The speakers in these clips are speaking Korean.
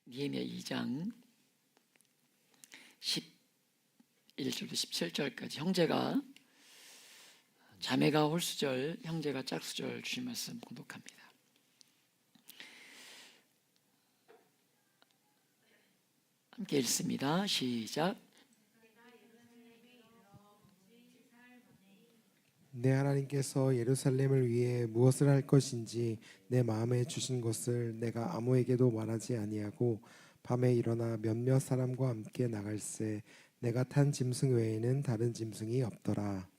느헤미야 2장 11절부터 17절까지 형제가 자매가 홀수절, 형제가 짝수절 주신 말씀 공독합니다. 함께 읽습니다. 시작. 내 하나님께서 예루살렘을 위해 무엇을 할 것인지 내 마음에 주신 것을 내가 아무에게도 말하지 아니하고 밤에 일어나 몇몇 사람과 함께 나갈새 내가 탄 짐승 외에는 다른 짐승이 없더라.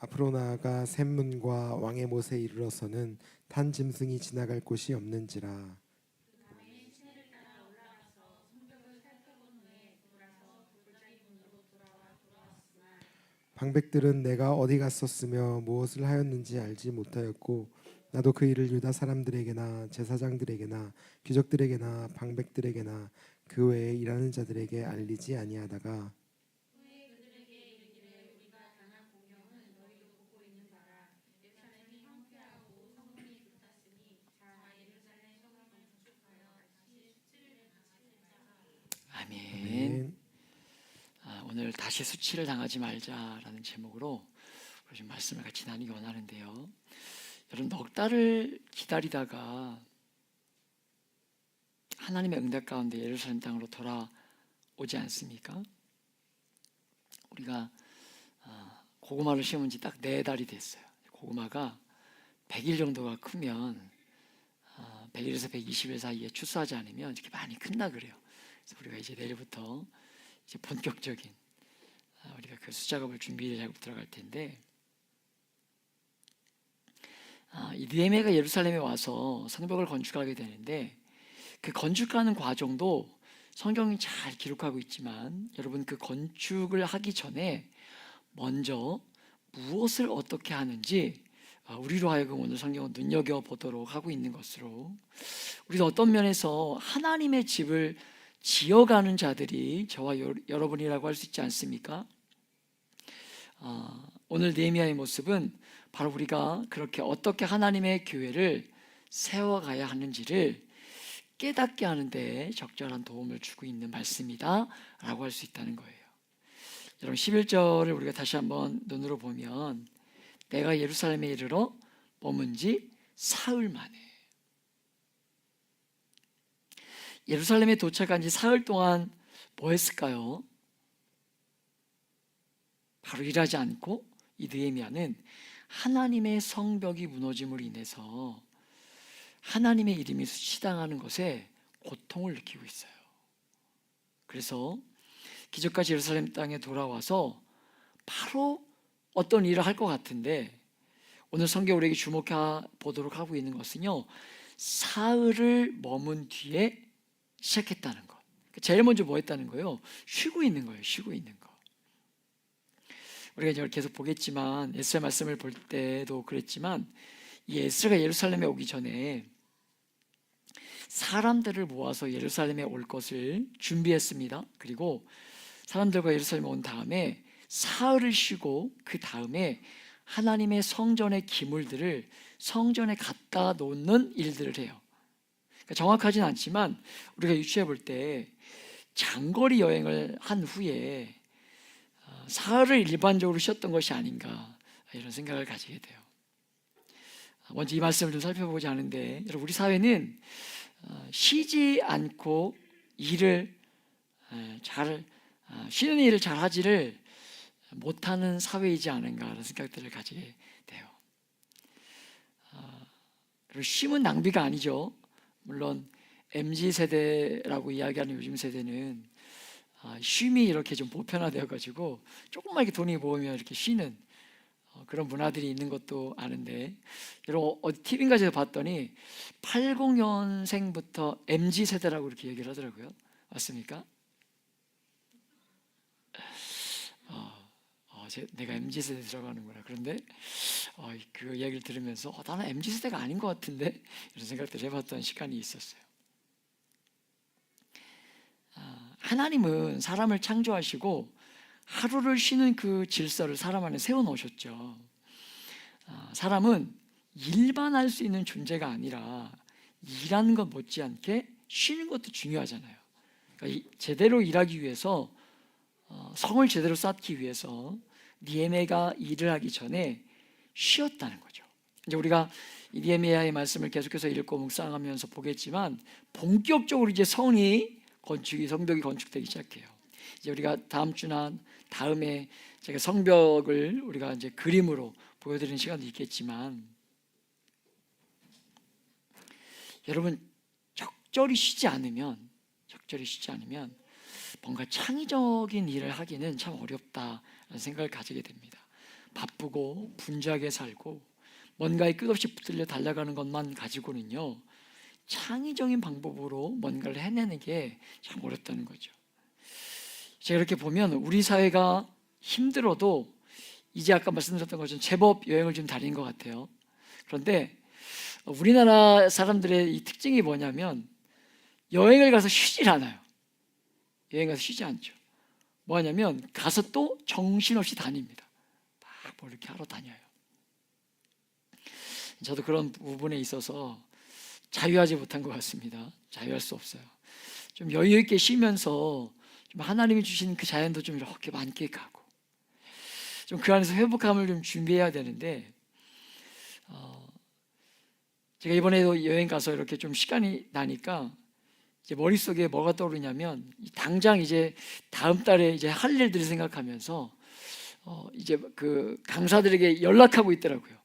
앞으로 나아가 샘문과 왕의 못에 이르러서는 탄 짐승이 지나갈 곳이 없는지라. 방백들은 내가 어디 갔었으며 무엇을 하였는지 알지 못하였고 나도 그 일을 유다 사람들에게나 제사장들에게나 귀족들에게나 방백들에게나 그 외에 일하는 자들에게 알리지 아니하다가 아멘. 오늘 다시 수치를 당하지 말자라는 제목으로 좀 말씀을 같이 나누기 원하는데요. 여러분, 넉 달을 기다리다가 하나님의 응답 가운데 예루살렘 땅으로 돌아오지 않습니까? 우리가 고구마를 심은 지 딱 4달이 됐어요. 고구마가 100일 정도가 크면 100일에서 120일 사이에 추수하지 않으면 이렇게 많이 큰다 그래요. 그래서 우리가 이제 내일부터 이제 본격적인 우리가 그 수작업을 준비해 작업 들어갈 텐데, 이 느헤미야가 예루살렘에 와서 성벽을 건축하게 되는데, 그 건축하는 과정도 성경이 잘 기록하고 있지만, 여러분, 그 건축을 하기 전에 먼저 무엇을 어떻게 하는지 우리로 하여금 오늘 성경을 눈여겨보도록 하고 있는 것으로, 우리도 어떤 면에서 하나님의 집을 지어가는 자들이 저와 여러분이라고 할 수 있지 않습니까? 오늘 느헤미야의 모습은 바로 우리가 그렇게 어떻게 하나님의 교회를 세워가야 하는지를 깨닫게 하는데 적절한 도움을 주고 있는 말씀이다 라고 할 수 있다는 거예요. 여러분, 11절을 우리가 다시 한번 눈으로 보면, 내가 예루살렘에 이르러 머문 지 사흘 만에, 예루살렘에 도착한 지 사흘 동안 뭐 했을까요? 바로 일하지 않고 이 느헤미야는 하나님의 성벽이 무너짐으로 인해서 하나님의 이름이 수치당하는 것에 고통을 느끼고 있어요. 그래서 기적같이 예루살렘 땅에 돌아와서 바로 어떤 일을 할 것 같은데, 오늘 성경 우리에게 주목해 보도록 하고 있는 것은요, 사흘을 머문 뒤에 시작했다는 것. 제일 먼저 뭐 했다는 거예요? 쉬고 있는 거예요. 쉬고 있는 거. 우리가 이제 계속 보겠지만, 에스라 말씀을 볼 때도 그랬지만, 이 에스라가 예루살렘에 오기 전에 사람들을 모아서 예루살렘에 올 것을 준비했습니다. 그리고 사람들과 예루살렘에 온 다음에 사흘을 쉬고, 그 다음에 하나님의 성전의 기물들을 성전에 갖다 놓는 일들을 해요. 그러니까 정확하진 않지만 우리가 유추해 볼 때 장거리 여행을 한 후에 사흘을 일반적으로 쉬었던 것이 아닌가, 이런 생각을 가지게 돼요. 먼저 이 말씀을 좀 살펴보고자 하는데, 여러분, 우리 사회는 쉬지 않고 일을 쉬는 일을 잘 하지를 못하는 사회이지 않은가라는 생각들을 가지게 돼요. 그리고 쉼은 낭비가 아니죠. 물론 MZ세대라고 이야기하는 요즘 세대는 쉼이 이렇게 좀 보편화되어 가지고 조금만 이렇게 돈이 모으면 이렇게 쉬는 그런 문화들이 있는 것도 아는데, 여러분, 어디 TV인가에서 봤더니 80년생부터 MZ세대라고 이렇게 얘기를 하더라고요. 맞습니까? 내가 MZ세대에 들어가는구나. 그런데 그 이야기를 들으면서 나는 MZ세대가 아닌 것 같은데, 이런 생각들을 해봤던 시간이 있었어요. 하나님은 사람을 창조하시고 하루를 쉬는 그 질서를 사람 안에 세워놓으셨죠. 사람은 일만 할 수 있는 존재가 아니라 일하는 것 못지않게 쉬는 것도 중요하잖아요. 그러니까 제대로 일하기 위해서, 성을 제대로 쌓기 위해서 느헤미야가 일을 하기 전에 쉬었다는 거죠. 이제 우리가 이 느헤미야의 말씀을 계속해서 읽고 묵상하면서 보겠지만 본격적으로 이제 성벽이 건축되기 시작해요. 이제 우리가 다음 주나 다음에 제가 성벽을 우리가 이제 그림으로 보여드리는 시간도 있겠지만, 여러분 적절히 쉬지 않으면 뭔가 창의적인 일을 하기는 참 어렵다라는 생각을 가지게 됩니다. 바쁘고 분주하게 살고 뭔가에 끝없이 붙들려 달려가는 것만 가지고는요, 창의적인 방법으로 뭔가를 해내는 게 참 어렵다는 거죠. 제가 이렇게 보면 우리 사회가 힘들어도 이제 아까 말씀드렸던 것처럼 제법 여행을 좀 다닌 것 같아요. 그런데 우리나라 사람들의 이 특징이 뭐냐면 여행을 가서 쉬질 않아요. 여행 가서 쉬지 않죠. 뭐 하냐면 가서 또 정신없이 다닙니다. 막 뭐 이렇게 하러 다녀요. 저도 그런 부분에 있어서 자유하지 못한 것 같습니다. 자유할 수 없어요. 좀 여유 있게 쉬면서 좀 하나님이 주신 그 자연도 좀 이렇게 만끽하고 좀 그 안에서 회복감을 좀 준비해야 되는데, 제가 이번에도 여행 가서 이렇게 좀 시간이 나니까 이제 머릿속에 뭐가 떠오르냐면 당장 이제 다음 달에 이제 할 일들을 생각하면서 이제 그 강사들에게 연락하고 있더라고요.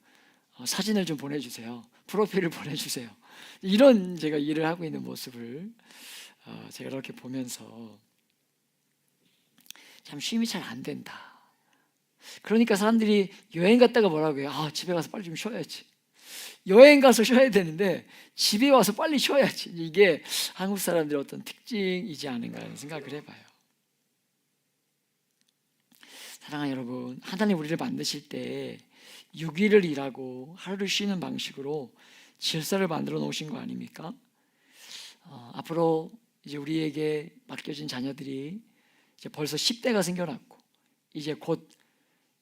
사진을 좀 보내주세요. 프로필을 보내주세요. 이런 제가 일을 하고 있는 모습을 제가 이렇게 보면서 참 쉼이 잘 안 된다. 그러니까 사람들이 여행 갔다가 뭐라고 해요? 집에 가서 빨리 좀 쉬어야지. 여행 가서 쉬어야 되는데 집에 와서 빨리 쉬어야지. 이게 한국 사람들의 어떤 특징이지 않은가 하는 생각을 해봐요. 사랑하는 여러분, 하나님 우리를 만드실 때 6일을 일하고 하루를 쉬는 방식으로 질서를 만들어 놓으신 거 아닙니까? 앞으로 이제 우리에게 맡겨진 자녀들이 이제 벌써 10대가 생겨났고 이제 곧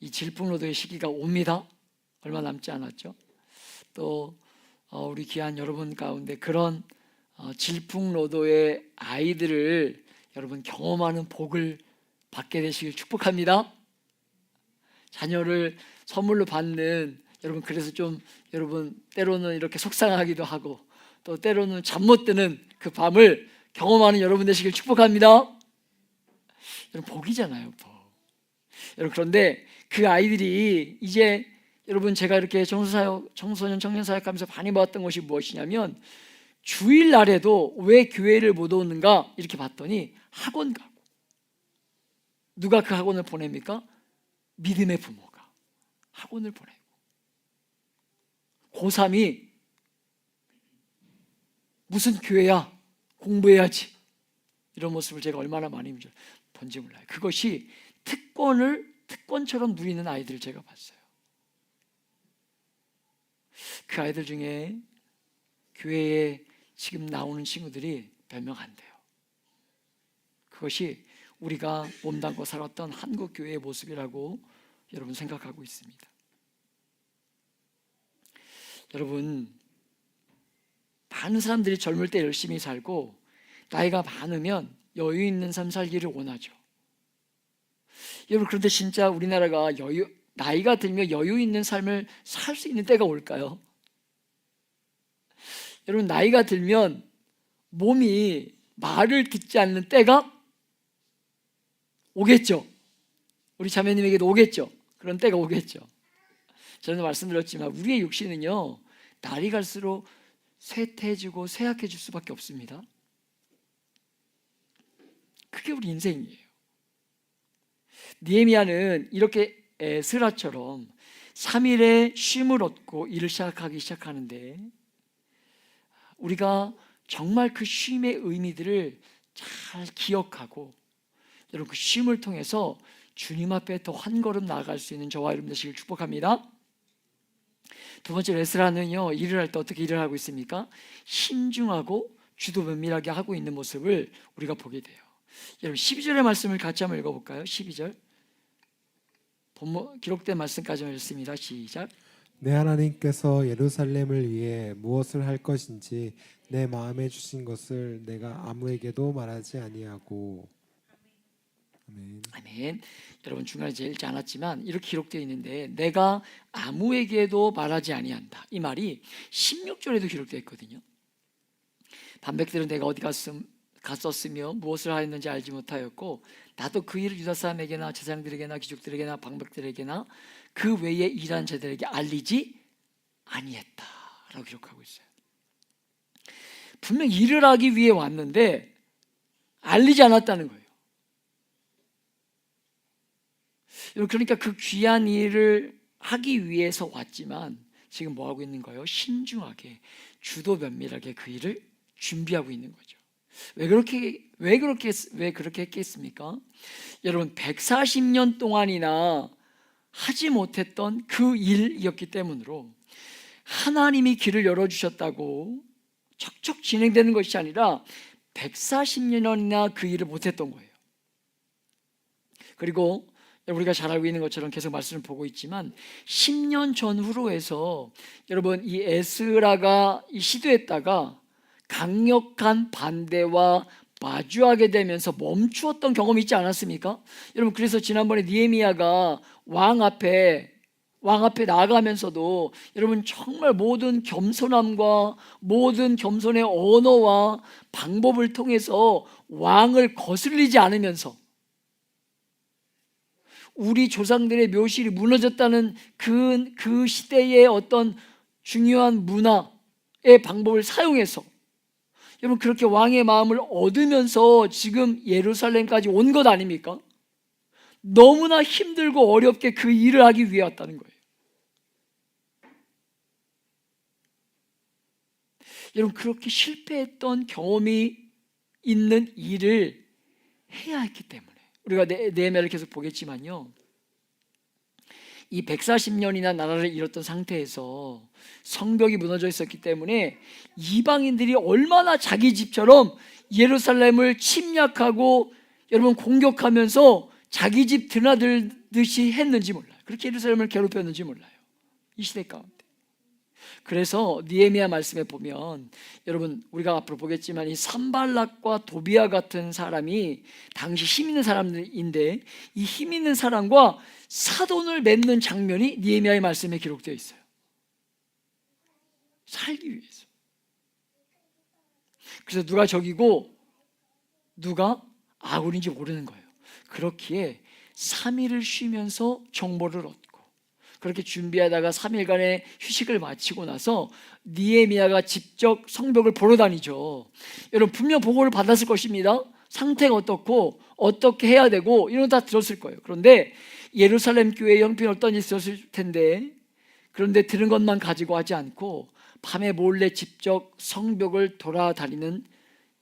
이 질풍노도의 시기가 옵니다. 얼마 남지 않았죠. 또 우리 귀한 여러분 가운데 그런 질풍노도의 아이들을 여러분 경험하는 복을 받게 되시길 축복합니다. 자녀를 선물로 받는 여러분, 그래서 좀 여러분 때로는 이렇게 속상하기도 하고 또 때로는 잠 못 드는 그 밤을 경험하는 여러분 되시길 축복합니다. 여러분 복이잖아요, 복. 여러분 그런데 그 아이들이 이제 여러분 제가 이렇게 청소년 청년 사역하면서 많이 봤던 것이 무엇이냐면 주일날에도 왜 교회를 못 오는가 이렇게 봤더니 학원 가고. 누가 그 학원을 보냅니까? 믿음의 부모가 학원을 보내고 고3이 무슨 교회야, 공부해야지, 이런 모습을 제가 얼마나 많이 본지 몰라요. 그것이 특권처럼 누리는 아이들을 제가 봤어요. 그 아이들 중에 교회에 지금 나오는 친구들이 몇 명 안 돼요. 그것이 우리가 몸담고 살았던 한국 교회의 모습이라고 여러분 생각하고 있습니다. 여러분, 많은 사람들이 젊을 때 열심히 살고 나이가 많으면 여유 있는 삶 살기를 원하죠. 여러분 그런데 진짜 우리나라가 나이가 들면 여유 있는 삶을 살 수 있는 때가 올까요? 여러분 나이가 들면 몸이 말을 듣지 않는 때가 오겠죠. 우리 자매님에게도 오겠죠. 그런 때가 오겠죠. 저는 말씀드렸지만 우리의 육신은요 날이 갈수록 쇠퇴해지고 쇠약해질 수밖에 없습니다. 그게 우리 인생이에요. 느헤미야는 이렇게 에스라처럼 3일의 쉼을 얻고 일을 시작하는데 우리가 정말 그 쉼의 의미들을 잘 기억하고 여러분 그 쉼을 통해서 주님 앞에 더 한 걸음 나아갈 수 있는 저와 여러분 되시길 축복합니다. 두 번째로 에스라는요 일을 할 때 어떻게 일을 하고 있습니까? 신중하고 주도 면밀하게 하고 있는 모습을 우리가 보게 돼요. 여러분 12절의 말씀을 같이 한번 읽어볼까요? 12절 기록된 말씀까지만 읽습니다. 시작. 내 하나님께서 예루살렘을 위해 무엇을 할 것인지 내 마음에 주신 것을 내가 아무에게도 말하지 아니하고. 아멘. 아멘. 여러분 중간에 제일 읽지 않았지만 이렇게 기록되어 있는데 내가 아무에게도 말하지 아니한다. 이 말이 16절에도 기록되어 있거든요. 반백들은 내가 어디 갔었으며 무엇을 하였는지 알지 못하였고 나도 그 일을 유다 사람에게나 제사장들에게나 귀족들에게나 방백들에게나 그 외에 일한 자들에게 알리지 아니했다라고 기록하고 있어요. 분명 일을 하기 위해 왔는데 알리지 않았다는 거예요. 그러니까 그 귀한 일을 하기 위해서 왔지만 지금 뭐 하고 있는 거예요? 신중하게 주도 면밀하게 그 일을 준비하고 있는 거죠. 왜 그렇게 했겠습니까? 여러분 140년 동안이나 하지 못했던 그 일이었기 때문으로 하나님이 길을 열어주셨다고 척척 진행되는 것이 아니라 140년이나 그 일을 못했던 거예요. 그리고 우리가 잘 알고 있는 것처럼 계속 말씀을 보고 있지만 10년 전후로 해서 여러분 이 에스라가 시도했다가 강력한 반대와 마주하게 되면서 멈추었던 경험이 있지 않았습니까? 여러분 그래서 지난번에 느헤미야가 왕 앞에 나아가면서도 여러분 정말 모든 겸손함과 모든 겸손의 언어와 방법을 통해서 왕을 거슬리지 않으면서 우리 조상들의 묘실이 무너졌다는 그 시대의 어떤 중요한 문화의 방법을 사용해서 여러분 그렇게 왕의 마음을 얻으면서 지금 예루살렘까지 온 것 아닙니까? 너무나 힘들고 어렵게 그 일을 하기 위해 왔다는 거예요. 여러분 그렇게 실패했던 경험이 있는 일을 해야 했기 때문에 우리가 느헤미야를 계속 보겠지만요, 이 140년이나 나라를 잃었던 상태에서 성벽이 무너져 있었기 때문에 이방인들이 얼마나 자기 집처럼 예루살렘을 침략하고 여러분 공격하면서 자기 집 드나들듯이 했는지 몰라요. 그렇게 예루살렘을 괴롭혔는지 몰라요, 이 시대 가운데. 그래서 느헤미야 말씀에 보면 여러분 우리가 앞으로 보겠지만 이 산발락과 도비아 같은 사람이 당시 힘 있는 사람들인데 이 힘 있는 사람과 사돈을 맺는 장면이 느헤미야의 말씀에 기록되어 있어요. 살기 위해서. 그래서 누가 적이고 누가 아군인지 모르는 거예요. 그렇기에 3일을 쉬면서 정보를 얻고 그렇게 준비하다가 3일간의 휴식을 마치고 나서 느헤미야가 직접 성벽을 보러 다니죠. 여러분 분명 보고를 받았을 것입니다. 상태가 어떻고 어떻게 해야 되고 이런 거 다 들었을 거예요. 그런데 예루살렘 교회의 형편이 어떤지 있었을 텐데 그런데 들은 것만 가지고 하지 않고 밤에 몰래 직접 성벽을 돌아다니는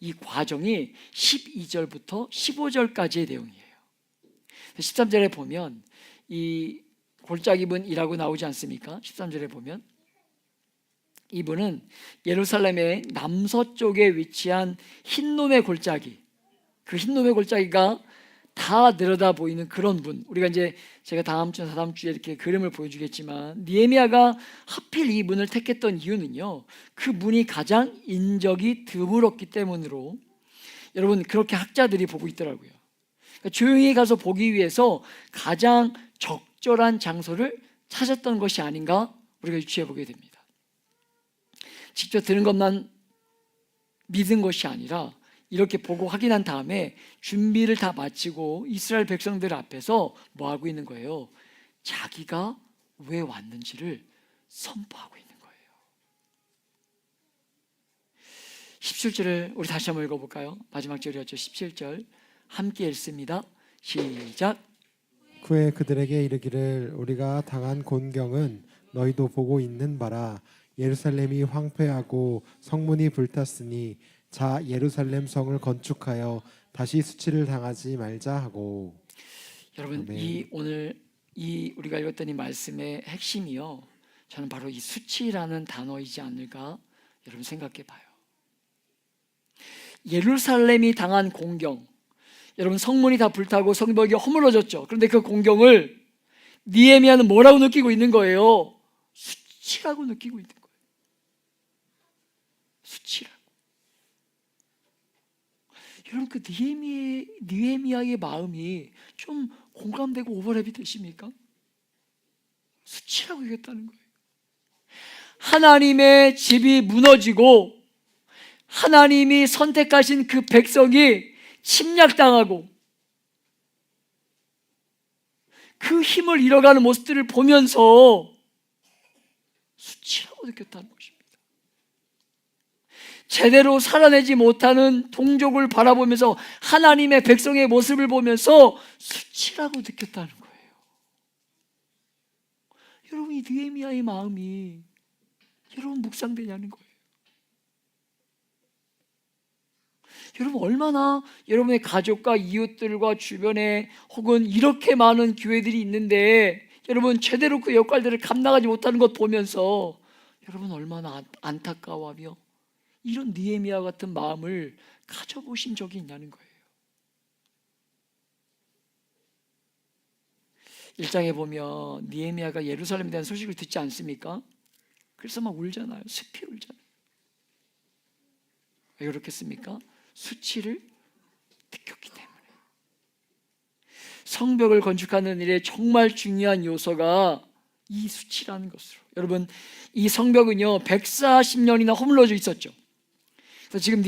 이 과정이 12절부터 15절까지의 내용이에요. 13절에 보면 이 골짜기 분이라고 나오지 않습니까? 13절에 보면 이분은 예루살렘의 남서쪽에 위치한 흰놈의 골짜기, 그 흰놈의 골짜기가 다 내려다 보이는 그런 분. 우리가 이제 제가 다음 주에 이렇게 그림을 보여주겠지만 느헤미야가 하필 이 문을 택했던 이유는요, 그 문이 가장 인적이 드물었기 때문으로 여러분 그렇게 학자들이 보고 있더라고요. 그러니까 조용히 가서 보기 위해서 가장 적절한 장소를 찾았던 것이 아닌가 우리가 유추해 보게 됩니다. 직접 들은 것만 믿은 것이 아니라 이렇게 보고 확인한 다음에 준비를 다 마치고 이스라엘 백성들 앞에서 뭐 하고 있는 거예요? 자기가 왜 왔는지를 선포하고 있는 거예요. 17절을 우리 다시 한번 읽어볼까요? 마지막 절이었죠. 17절 함께 읽습니다. 시작. 그에 그들에게 이르기를 우리가 당한 곤경은 너희도 보고 있는 바라. 예루살렘이 황폐하고 성문이 불탔으니 자 예루살렘 성을 건축하여 다시 수치를 당하지 말자 하고. 여러분 아멘. 오늘 우리가 읽었던 이 말씀의 핵심이요, 저는 바로 이 수치라는 단어이지 않을까 여러분 생각해 봐요. 예루살렘이 당한 공경, 여러분 성문이 다 불타고 성벽이 허물어졌죠. 그런데 그 공경을 느헤미야는 뭐라고 느끼고 있는 거예요? 수치라고 느끼고 있는 거예요. 수치라고. 여러분, 그 느헤미야의 마음이 좀 공감되고 오버랩이 되십니까? 수치라고 얘기했다는 거예요. 하나님의 집이 무너지고 하나님이 선택하신 그 백성이 침략당하고 그 힘을 잃어가는 모습들을 보면서 수치라고 느꼈다는 것입니다. 제대로 살아내지 못하는 동족을 바라보면서 하나님의 백성의 모습을 보면서 수치라고 느꼈다는 거예요. 여러분, 이 느헤미야의 마음이 여러분 묵상되냐는 거예요. 여러분, 얼마나 여러분의 가족과 이웃들과 주변에 혹은 이렇게 많은 교회들이 있는데 여러분 제대로 그 역할들을 감당하지 못하는 것 보면서 여러분 얼마나 안타까워하며 이런 느헤미야 같은 마음을 가져보신 적이 있냐는 거예요. 1장에 보면 느헤미야가 예루살렘에 대한 소식을 듣지 않습니까? 그래서 막 울잖아요. 슬피 울잖아요. 왜 그렇겠습니까? 수치를 느꼈기 때문에. 성벽을 건축하는 일에 정말 중요한 요소가 이 수치라는 것으로. 여러분, 이 성벽은요 140년이나 허물어져 있었죠. 그래서 지금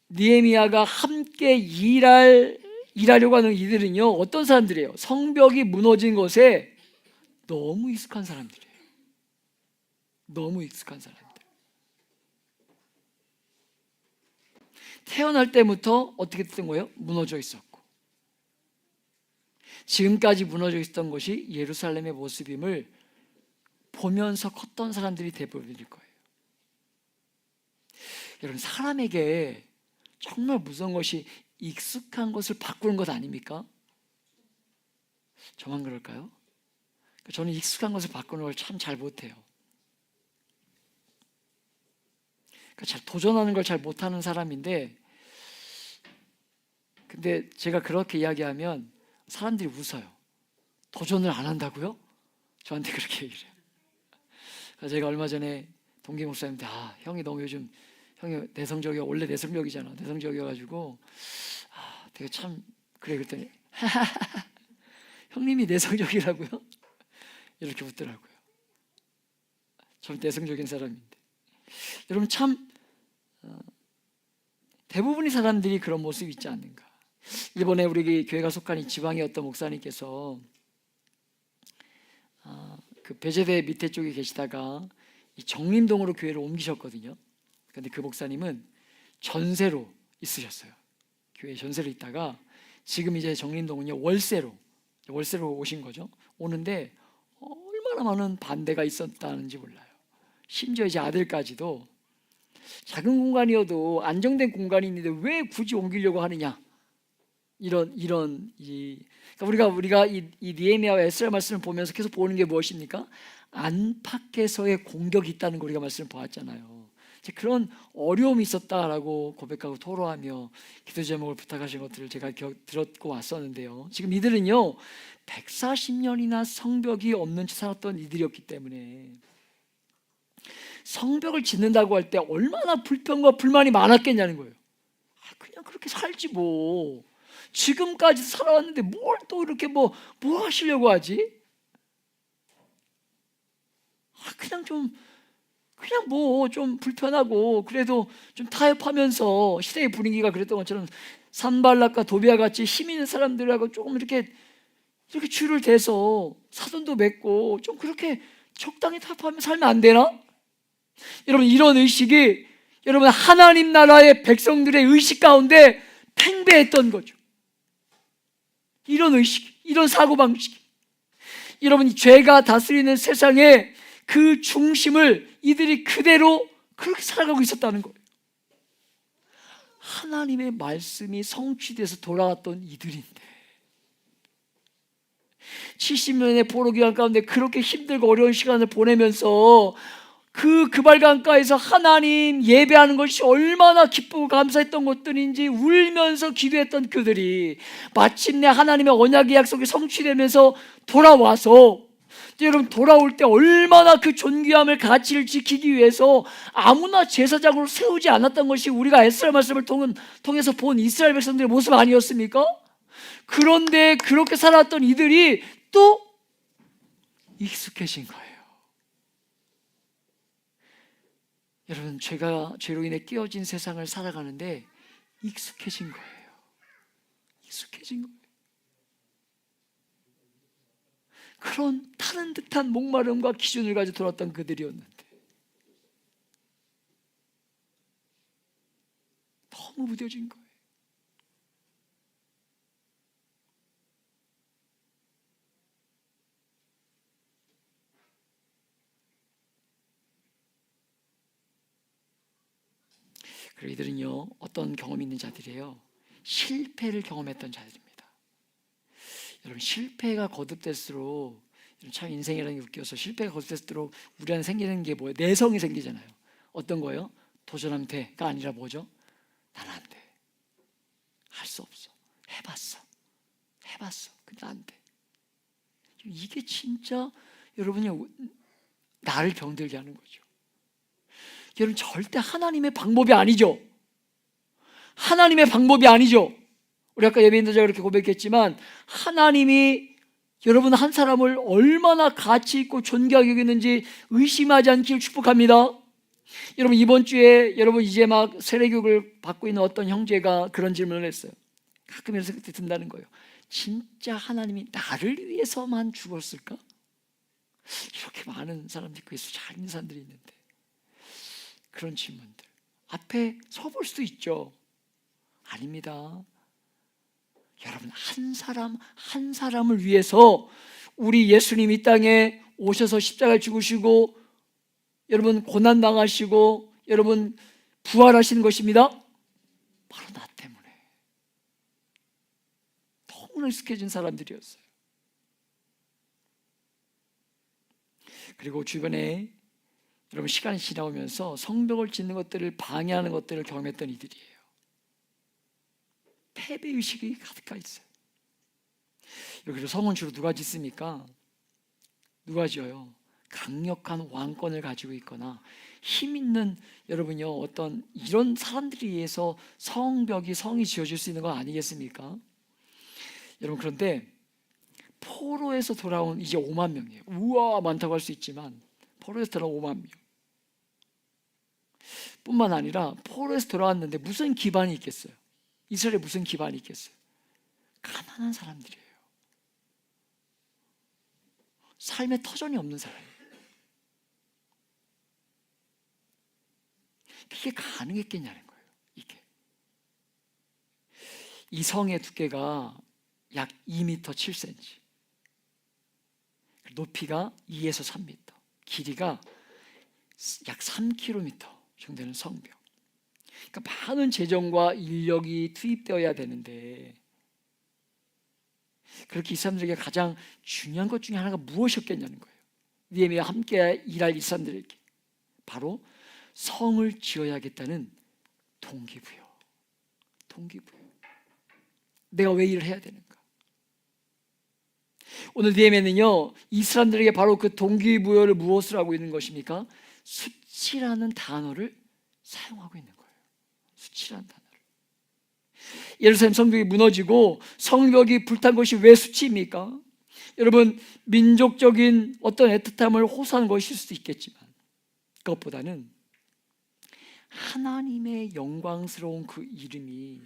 느헤미야가 함께 일하려고 하는 이들은요 어떤 사람들이에요? 성벽이 무너진 것에 너무 익숙한 사람들이에요. 너무 익숙한 사람들. 태어날 때부터 어떻게 됐던 거예요? 무너져 있었고 지금까지 무너져 있었던 것이 예루살렘의 모습임을 보면서 컸던 사람들이 대부분일 거예요. 여러분, 사람에게 정말 무서운 것이 익숙한 것을 바꾸는 것 아닙니까? 저만 그럴까요? 저는 익숙한 것을 바꾸는 걸 참 잘 못해요. 잘 도전하는 걸 잘 못하는 사람인데, 근데 제가 그렇게 이야기하면 사람들이 웃어요. 도전을 안 한다고요? 저한테 그렇게 얘기를 해요. 그래서 제가 얼마 전에 동기 목사님한테 형이 너무 요즘 형이 내성적이야. 원래 내성적이잖아. 내성적이어가지고 되게 참 그래. 그랬더니 형님이 내성적이라고요? 이렇게 웃더라고요. 전 내성적인 사람인데. 여러분, 참 대부분의 사람들이 그런 모습이 있지 않는가. 일본에 우리 교회가 속한 이 지방의 어떤 목사님께서 그 배제대 밑에 쪽에 계시다가 이 정림동으로 교회를 옮기셨거든요. 그런데 그 목사님은 전세로 있으셨어요. 교회 전세로 있다가 지금 이제 정림동은요 월세로 오신 거죠. 오는데 얼마나 많은 반대가 있었다는지 몰라요. 심지어 이제 아들까지도 작은 공간이어도 안정된 공간이 있는데 왜 굳이 옮기려고 하느냐, 그러니까 우리가 이 느헤미야와 에스라 말씀을 보면서 계속 보는 게 무엇입니까? 안팎에서의 공격이 있다는 거 우리가 말씀을 보았잖아요. 그런 어려움이 있었다라고 고백하고 토로하며 기도 제목을 부탁하신 것들을 제가 들었고 왔었는데요. 지금 이들은요 140년이나 성벽이 없는 채 살았던 이들이었기 때문에 성벽을 짓는다고 할 때 얼마나 불평과 불만이 많았겠냐는 거예요. 그냥 그렇게 살지 뭐. 지금까지 살아왔는데 뭘 또 이렇게 뭐 하시려고 하지? 그냥 뭐 좀 불편하고 그래도 좀 타협하면서 시대의 분위기가 그랬던 것처럼 산발락과 도비아 같이 힘 있는 사람들하고 조금 이렇게 줄을 대서 사돈도 맺고 좀 그렇게 적당히 타협하며 살면 안 되나? 여러분, 이런 의식이 여러분 하나님 나라의 백성들의 의식 가운데 팽배했던 거죠. 이런 의식, 이런 사고방식, 여러분 죄가 다스리는 세상에 그 중심을 이들이 그대로 그렇게 살아가고 있었다는 거예요. 하나님의 말씀이 성취돼서 돌아왔던 이들인데 70년의 포로기간 가운데 그렇게 힘들고 어려운 시간을 보내면서 그 그발강가에서 하나님 예배하는 것이 얼마나 기쁘고 감사했던 것들인지 울면서 기도했던 그들이 마침내 하나님의 언약의 약속이 성취되면서 돌아와서, 여러분, 돌아올 때 얼마나 그 존귀함을 가치를 지키기 위해서 아무나 제사장으로 세우지 않았던 것이 우리가 에스라 말씀을 통해서 본 이스라엘 백성들의 모습 아니었습니까? 그런데 그렇게 살았던 이들이 또 익숙해진 거예요. 여러분, 죄로 인해 깨어진 세상을 살아가는데 익숙해진 거예요. 익숙해진 거예요. 그런 타는 듯한 목마름과 기준을 가지고 돌았던 그들이었는데 너무 무뎌진 거예요. 그리고 이들은요, 어떤 경험이 있는 자들이에요? 실패를 경험했던 자들입니다. 여러분, 실패가 거듭될수록, 참 인생이라는 게 웃겨서 실패가 거듭될수록 우리 안에 생기는 게 뭐예요? 내성이 생기잖아요. 어떤 거예요? 도전하면 돼가 아니라 뭐죠? 난 안 돼. 할 수 없어. 해봤어. 근데 안 돼. 이게 진짜 여러분이 나를 병들게 하는 거죠. 여러분, 절대 하나님의 방법이 아니죠. 하나님의 방법이 아니죠. 우리 아까 예배인도자가 그렇게 고백했지만 하나님이 여러분 한 사람을 얼마나 가치 있고 존귀하게 여기는지 의심하지 않기를 축복합니다. 여러분, 이번 주에 여러분 이제 막 세례교육을 받고 있는 어떤 형제가 그런 질문을 했어요. 가끔 이런 생각이 든다는 거예요. 진짜 하나님이 나를 위해서만 죽었을까? 이렇게 많은 사람들이 그 예수 잘 있는 사람들이 있는데 그런 질문들 앞에 서볼 수도 있죠. 아닙니다. 여러분, 한 사람을 위해서 우리 예수님 이 땅에 오셔서 십자가에 죽으시고 여러분 고난 당하시고 여러분 부활하시는 것입니다. 바로 나 때문에. 너무나 익숙해진 사람들이었어요. 그리고 주변에 여러분 시간이 지나오면서 성벽을 짓는 것들을 방해하는 것들을 경험했던 이들이에요. 패배의식이 가득하 있어요. 여기서 성은 주로 누가 짓습니까? 누가 지어요? 강력한 왕권을 가지고 있거나 힘 있는 여러분요 어떤 이런 사람들에 의해서 성이 지어질 수 있는 거 아니겠습니까? 여러분, 그런데 포로에서 돌아온 이제 5만 명이에요. 우와, 많다고 할 수 있지만 포로에서 돌아온 5만 명 뿐만 아니라 포로에서 돌아왔는데 무슨 기반이 있겠어요? 이스라엘에 무슨 기반이 있겠어요? 가난한 사람들이에요. 삶의 터전이 없는 사람이에요. 그게 가능했겠냐는 거예요. 이게 이 성의 두께가 약 2m 7cm, 높이가 2에서 3m, 길이가 약 3km 정도 되는 성벽. 그러니까 많은 재정과 인력이 투입되어야 되는데 그렇게 이 사람들에게 가장 중요한 것 중에 하나가 무엇이었겠냐는 거예요. 느헤미야와 함께 일할 이 사람들에게 바로 성을 지어야겠다는 동기부여. 내가 왜 일을 해야 되는가? 오늘 느헤미야는요 이 사람들에게 바로 그 동기부여를 무엇을 하고 있는 것입니까? 수치라는 단어를 사용하고 있는 거예요. 수치라는 단어를. 예루살렘 성벽이 무너지고 성벽이 불탄 것이 왜 수치입니까? 여러분, 민족적인 어떤 애틋함을 호소하는 것일 수도 있겠지만 그것보다는 하나님의 영광스러운 그 이름이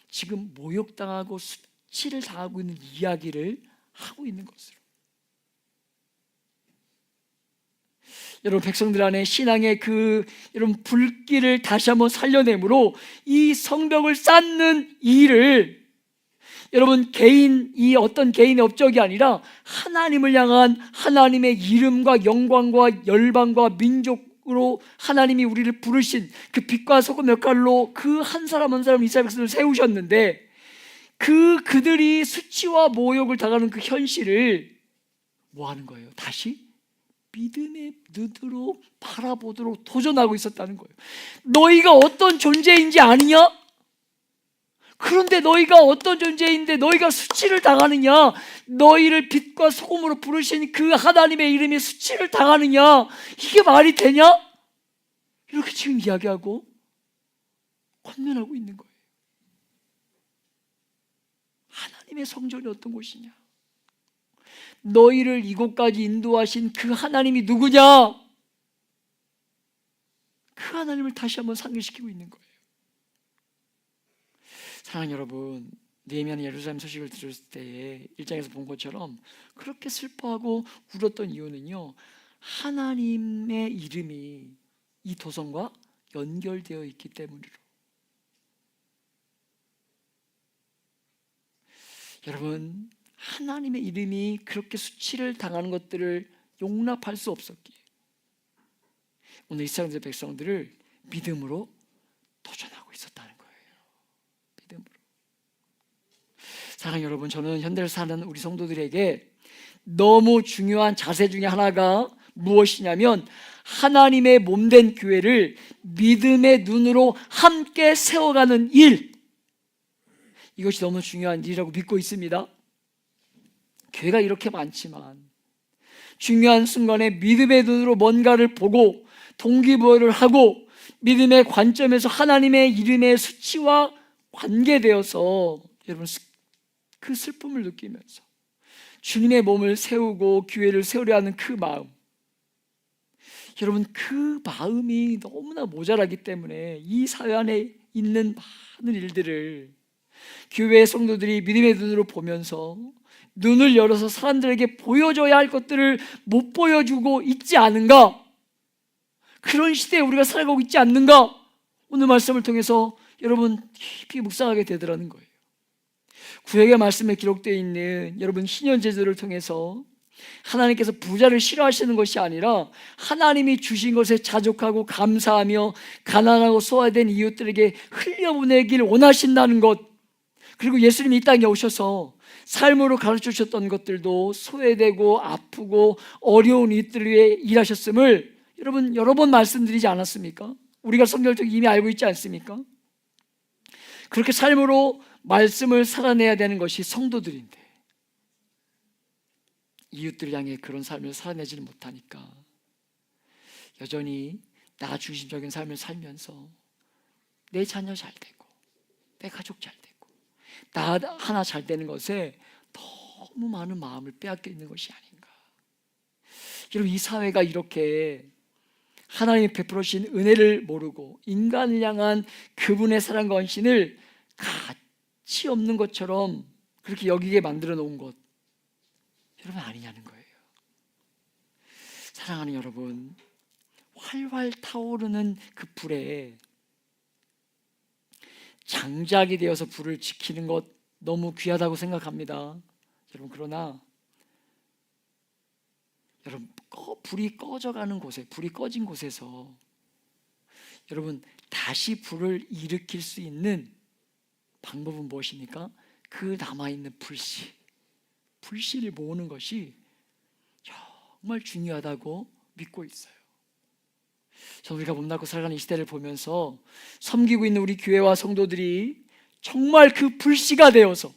지금 모욕당하고 수치를 당하고 있는 이야기를 하고 있는 것으로, 여러분 백성들 안에 신앙의 그 여러분 불길을 다시 한번 살려내므로 이 성벽을 쌓는 일을 여러분 이 어떤 개인의 업적이 아니라 하나님을 향한 하나님의 이름과 영광과 열방과 민족으로 하나님이 우리를 부르신 그 빛과 소금 역할로 그 한 사람 한 사람 이스라엘 백성을 세우셨는데 그들이 수치와 모욕을 당하는 그 현실을 뭐 하는 거예요? 다시 믿음의 눈으로 바라보도록 도전하고 있었다는 거예요. 너희가 어떤 존재인지 아느냐? 그런데 너희가 어떤 존재인데 너희가 수치를 당하느냐? 너희를 빛과 소금으로 부르신 그 하나님의 이름이 수치를 당하느냐? 이게 말이 되냐? 이렇게 지금 이야기하고 권면하고 있는 거예요. 하나님의 성전이 어떤 곳이냐? 너희를 이곳까지 인도하신 그 하나님이 누구냐? 그 하나님을 다시 한번 상기시키고 있는 거예요. 사랑하는 여러분, 느헤미야는 예루살렘 소식을 들었을 때에 1장에서 본 것처럼 그렇게 슬퍼하고 울었던 이유는요, 하나님의 이름이 이 도성과 연결되어 있기 때문이로. 여러분, 하나님의 이름이 그렇게 수치를 당하는 것들을 용납할 수 없었기에 오늘 이스라엘 백성들을 믿음으로 도전하고 있었다는 거예요. 믿음으로. 사랑하는 여러분, 저는 현대를 사는 우리 성도들에게 너무 중요한 자세 중에 하나가 무엇이냐면 하나님의 몸된 교회를 믿음의 눈으로 함께 세워가는 일, 이것이 너무 중요한 일이라고 믿고 있습니다. 교회가 이렇게 많지만 중요한 순간에 믿음의 눈으로 뭔가를 보고 동기부여를 하고 믿음의 관점에서 하나님의 이름의 수치와 관계되어서 여러분 그 슬픔을 느끼면서 주님의 몸을 세우고 교회를 세우려 하는 그 마음, 여러분 그 마음이 너무나 모자라기 때문에 이 사회 안에 있는 많은 일들을 교회의 성도들이 믿음의 눈으로 보면서 눈을 열어서 사람들에게 보여줘야 할 것들을 못 보여주고 있지 않은가? 그런 시대에 우리가 살아가고 있지 않는가? 오늘 말씀을 통해서 여러분 깊이 묵상하게 되더라는 거예요. 구약의 말씀에 기록되어 있는 여러분 희년 제도를 통해서 하나님께서 부자를 싫어하시는 것이 아니라 하나님이 주신 것에 자족하고 감사하며 가난하고 소외된 이웃들에게 흘려보내길 원하신다는 것, 그리고 예수님이 이 땅에 오셔서 삶으로 가르쳐 주셨던 것들도 소외되고 아프고 어려운 이들을 위해 일하셨음을 여러분 여러 번 말씀드리지 않았습니까? 우리가 성경을 이미 알고 있지 않습니까? 그렇게 삶으로 말씀을 살아내야 되는 것이 성도들인데 이웃들을 향해 그런 삶을 살아내지를 못하니까 여전히 나 중심적인 삶을 살면서 내 자녀 잘 되고 내 가족 잘 되고 나 하나 잘 되는 것에 너무 많은 마음을 빼앗겨 있는 것이 아닌가. 여러분 이 사회가 이렇게 하나님이 베풀어 주신 은혜를 모르고 인간을 향한 그분의 사랑과 헌신을 가치 없는 것처럼 그렇게 여기게 만들어 놓은 것 여러분 아니냐는 거예요. 사랑하는 여러분, 활활 타오르는 그 불에 장작이 되어서 불을 지키는 것 너무 귀하다고 생각합니다. 여러분 그러나 여러분 불이 꺼져가는 곳에, 불이 꺼진 곳에서 여러분 다시 불을 일으킬 수 있는 방법은 무엇입니까? 그 남아있는 불씨를 모으는 것이 정말 중요하다고 믿고 있어요. 저 우리가 몸담고 살아가는 이 시대를 보면서 섬기고 있는 우리 교회와 성도들이 정말 그 불씨가 되어서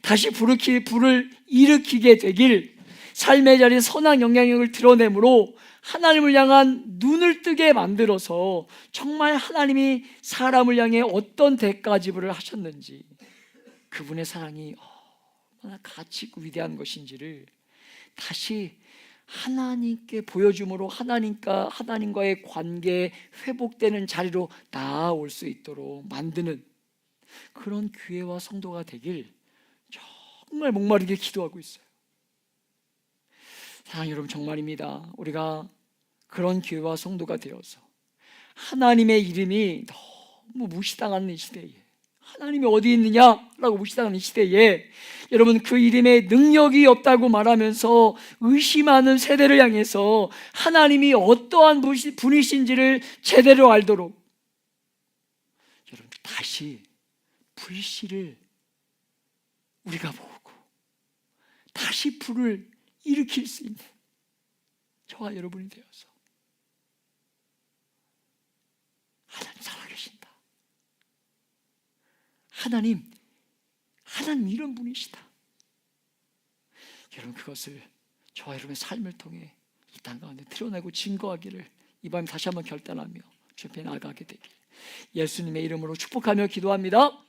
다시 불을 일으키게 되길, 삶의 자리에 선한 영향력을 드러내므로 하나님을 향한 눈을 뜨게 만들어서 정말 하나님이 사람을 향해 어떤 대가 지불을 하셨는지, 그분의 사랑이 얼마나 가치 있고 위대한 것인지를 다시 하나님께 보여줌으로 하나님과의 관계 회복되는 자리로 나아올 수 있도록 만드는 그런 교회와 성도가 되길 정말 목마르게 기도하고 있어요. 사랑하는 여러분, 정말입니다. 우리가 그런 교회와 성도가 되어서 하나님의 이름이 너무 무시당하는 이 시대에, 하나님이 어디 있느냐라고 무시당하는 이 시대에 여러분 그 이름에 능력이 없다고 말하면서 의심하는 세대를 향해서 하나님이 어떠한 분이신지를 제대로 알도록 여러분 다시 불씨를 우리가 모으고 다시 불을 일으킬 수 있는 저와 여러분이 되어서 하나님 살아계신다. 하나님 이런 분이시다. 여러분, 그것을 저와 여러분의 삶을 통해 이 땅 가운데 드러내고 증거하기를 이 밤 다시 한번 결단하며 주변에 나아가게 되길 예수님의 이름으로 축복하며 기도합니다.